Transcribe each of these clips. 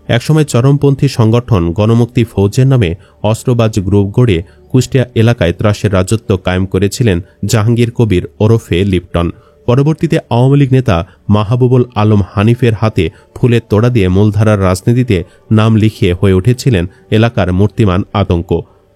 একসময় চরমপন্থী সংগঠন গণমুক্তি ফৌজের নামে অস্ত্রবাজ গ্রুপ গড়ে কুষ্টিয়া এলাকায় ত্রাসের রাজত্ব কায়েম করেছিলেন জাহাঙ্গীর কবির ওরফে লিপটন। পরবর্তীতে আওয়ামী লীগ নেতা মাহবুবুল আলম হানিফের হাতে ফুলের তোড়া দিয়ে মূলধারার রাজনীতিতে নাম লিখিয়ে হয়ে উঠেছিলেন এলাকার মূর্তিমান আতঙ্ক।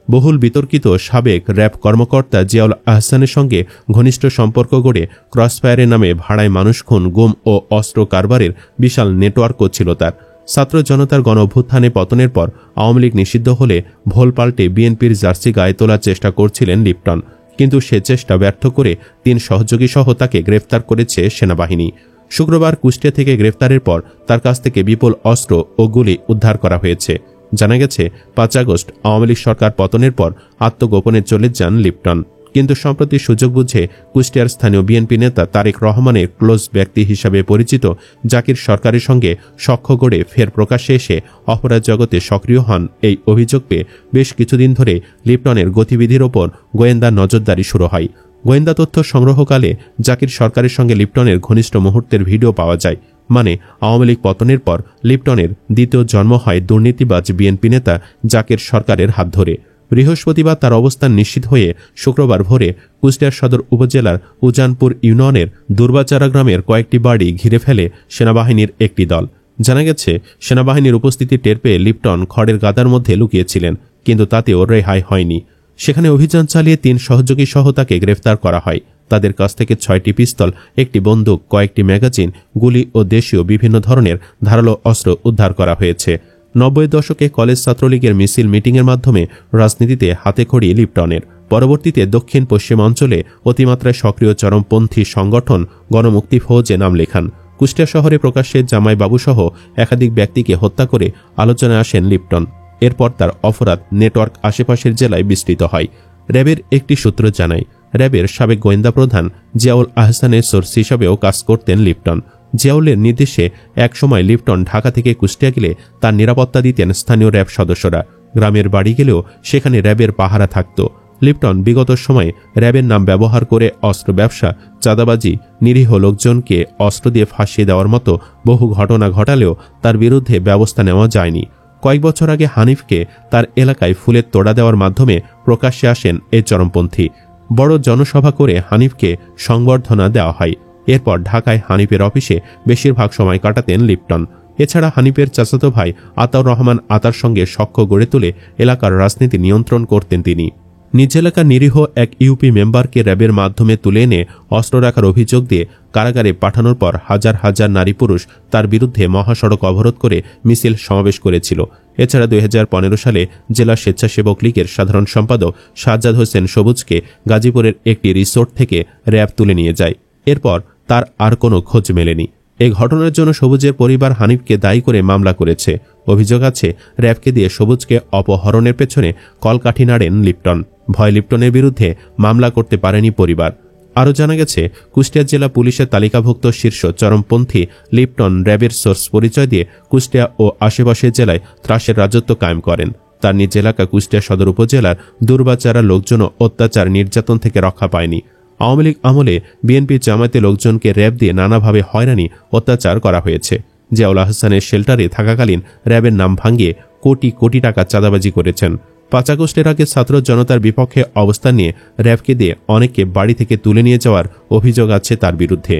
বহুল বিতর্কিত সাবেক র্যাব কর্মকর্তা জিয়াউল আহসানের সঙ্গে ঘনিষ্ঠ সম্পর্ক গড়ে ক্রসফায়ারের নামে ভাড়ায় মানুষ খুন, গুম ও অস্ত্র কারবারের বিশাল নেটওয়ার্কও ছিল তার। ছাত্র জনতার গণঅভ্যুত্থানে পতনের পর আওয়ামী লীগ নিষিদ্ধ হলে ভোল পাল্টে বিএনপির জার্সি গায়ে তোলার চেষ্টা করছিলেন লিপটন, কিন্তু সে চেষ্টা ব্যর্থ করে 3 সহযোগী সহ তাকে গ্রেফতার করেছে সেনাবাহিনী। শুক্রবার কুষ্টিয়া থেকে গ্রেফতারের পর তার কাছ থেকে বিপুল অস্ত্র ও গুলি উদ্ধার করা হয়েছে। জানা গেছে 5 আগস্ট আওয়ামী লীগ সরকার পতনের পর আত্মগোপনে চলে যান লিপটন, কিন্তু সম্প্রতি সুযোগ বুঝে কুষ্টিয়ার স্থানীয় বিএনপি নেতা তারেক রহমানের ক্লোজ ব্যক্তি হিসাবে পরিচিত জাকির সরকারের সঙ্গে সখ্য গড়ে ফের প্রকাশ্যে এসে অপরাধ জগতে সক্রিয় হন। এই অভিযোগ পেয়ে বেশ কিছুদিন ধরে লিপটনের গতিবিধির ওপর গোয়েন্দা নজরদারি শুরু হয়। গোয়েন্দা তথ্য সংগ্রহকালে জাকির সরকারের সঙ্গে লিপটনের ঘনিষ্ঠ মুহূর্তের ভিডিও পাওয়া যায়। মানে আওয়ামী লীগ পতনের পর লিপটনের দ্বিতীয় জন্ম হয় দুর্নীতিবাজ বিএনপি নেতা জাকির সরকারের হাত ধরে। বৃহস্পতিবার তার অবস্থান নিশ্চিত হয়ে শুক্রবার ভোরে কুষ্টিয়া সদর উপজেলার উজানপুর ইউনিয়নের দুর্বাচারা গ্রামের কয়েকটি বাড়ি ঘিরে ফেলে সেনাবাহিনীর একটি দল। জানা গেছে সেনাবাহিনীর উপস্থিতি টের পেয়ে লিপটন খড়ের গাদার মধ্যে লুকিয়েছিলেন, কিন্তু তাতেও রেহাই হয়নি। সেখানে অভিযান চালিয়ে 3 সহযোগী সহ তাকে গ্রেফতার করা হয়। তাদের কাছ থেকে 6টি পিস্তল, একটি বন্দুক, কয়েকটি ম্যাগাজিন, গুলি ও দেশীয় বিভিন্ন ধরনের ধারালো অস্ত্র উদ্ধার করা হয়েছে। 90 দশকে কলেজ ছাত্রলীগের মিছিল মিটিংয়ের মাধ্যমে রাজনীতিতে হাতেখড়ি লিপটনের। পরবর্তীতে দক্ষিণ পশ্চিম অঞ্চলে অতিমাত্রায় সক্রিয় চরমপন্থী সংগঠন গণমুক্তি ফৌজে নাম লেখান। কুষ্টিয়া শহরে প্রকাশ্যে জামাই বাবুসহ একাধিক ব্যক্তিকে হত্যা করে আলোচনায় আসেন লিপটন। এরপর তার অপরাধ নেটওয়ার্ক আশেপাশের জেলায় বিস্তৃত হয়। র্যাবের একটি সূত্র জানায়, র্যাবের সাবেক গোয়েন্দা প্রধান জিয়াউল আহসানের সোর্স হিসাবেও কাজ করতেন লিপটন। জিয়াউলের নির্দেশে একসময় লিপটন ঢাকা থেকে কুষ্টিয়া গেলে তার নিরাপত্তা দিতেন স্থানীয় র্যাব সদস্যরা। গ্রামের বাড়ি গেলেও সেখানে র্যাবের পাহারা থাকত। লিপটন বিগত সময়ে র্যাবের নাম ব্যবহার করে অস্ত্র ব্যবসা, চাঁদাবাজি, নিরীহ লোকজনকে অস্ত্র দিয়ে ফাঁসিয়ে দেওয়ার মতো বহু ঘটনা ঘটালেও তার বিরুদ্ধে ব্যবস্থা নেওয়া যায়নি। কয়েক বছর আগে হানিফকে তার এলাকায় ফুলের তোড়া দেওয়ার মাধ্যমে প্রকাশ্যে আসেন এই চরমপন্থী। বড় জনসভা করে হানিফকে সংবর্ধনা দেওয়া হয়। এরপর ঢাকায় হানিফের অফিসে বেশিরভাগ সময় কাটাতেন লিপটন। এছাড়া হানিফের চাচাতো ভাই আতাউর রহমান আতার সঙ্গে সখ্য গড়ে তুলে এলাকার রাজনীতি নিয়ন্ত্রণ করতেন তিনি। নিজ এলাকার নিরীহ এক ইউপি মেম্বারকে র্যাবের মাধ্যমে তুলে এনে অস্ত্র রাখার অভিযোগ দিয়ে কারাগারে পাঠানোর পর হাজার হাজার নারী পুরুষ তার বিরুদ্ধে মহাসড়ক অবরোধ করে মিছিল সমাবেশ করেছিল। এছাড়া 2015 সালে জেলা স্বেচ্ছাসেবক লীগের সাধারণ সম্পাদক সাজ্জাদ হোসেন সবুজকে গাজীপুরের একটি রিসোর্ট থেকে র্যাব তুলে নিয়ে যায়। এরপর তার আর কোনো খোঁজ মেলেনি। এই ঘটনার জন্য সবুজের পরিবার হানিফকে দায়ী করে মামলা করেছে। অভিযোগ আছে র্যাবকে দিয়ে সবুজকে অপহরণের পেছনে কলকাঠি নাড়েন লিপটন। ভয় লিপটনের বিরুদ্ধে মামলা করতে পারেনি পরিবার। আরও জানা গেছে কুষ্টিয়া জেলা পুলিশের তালিকাভুক্ত শীর্ষ চরমপন্থী লিপটন র্যাবের সোর্স পরিচয় দিয়ে কুষ্টিয়া ও আশেপাশের জেলায় ত্রাসের রাজত্ব কায়েম করেন। তার নিজ এলাকা কুষ্টিয়া সদর উপজেলার দুর্বাচারা লোকজন অত্যাচার নির্যাতন থেকে রক্ষা পায়নি। আওয়ামী লীগ আমলে বিএনপি জামায়াতে লোকজনকে র্যাব দিয়ে নানাভাবে হয়রানি অত্যাচার করা হয়েছে। জিয়াউল আহসানের শেল্টারে থাকাকালীন র্যাবের নাম ভাঙিয়ে কোটি কোটি টাকা চাঁদাবাজি করেছেন। 5 আগস্টের আগে ছাত্র জনতার বিপক্ষে অবস্থান নিয়ে র্যাবকে দিয়ে অনেককে বাড়ি থেকে তুলে নিয়ে যাওয়ার অভিযোগ আছে তার বিরুদ্ধে।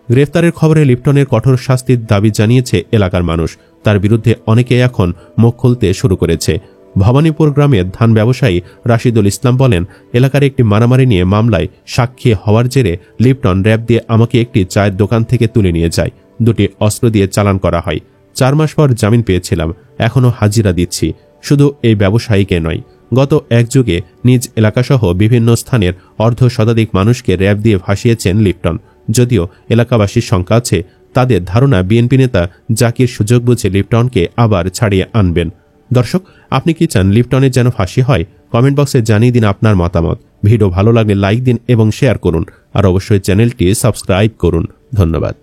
গ্রেফতারের খবরে লিপটনের কঠোর শাস্তির দাবি জানিয়েছে এলাকার মানুষ। তার বিরুদ্ধে অনেকে এখন মুখ খুলতে শুরু করেছে। ভবানীপুর গ্রামের ধান ব্যবসায়ী রাশিদুল ইসলাম বলেন, এলাকার একটি মারামারি নিয়ে মামলায় সাক্ষী হওয়ার জেরে লিপটন র্যাব দিয়ে আমাকে একটি চায়ের দোকান থেকে তুলে নিয়ে যায়। 2টি অস্ত্র দিয়ে চালান করা হয়। 4 মাস পর জামিন পেয়েছিলাম, এখনও হাজিরা দিচ্ছি। শুধু এই ব্যবসায়ীকে নয়, গত এক যুগে নিজ এলাকাসহ বিভিন্ন স্থানের অর্ধশতাধিক মানুষকে র্যাব দিয়ে ভাসিয়েছেন লিপটন। যদিও এলাকাবাসীর শঙ্কা আছে, তাদের ধারণা বিএনপি নেতা জাকির সুযোগ বুঝে লিপটনকে আবার ছাড়িয়ে আনবেন। দর্শক, আপনি কি চান লিপটনের যেন ফাঁসি হয়? কমেন্ট বক্সে জানিয়ে দিন আপনার মতামত। ভিডিও ভালো লাগলে লাইক দিন এবং শেয়ার করুন, আর অবশ্যই চ্যানেলটি সাবস্ক্রাইব করুন। ধন্যবাদ।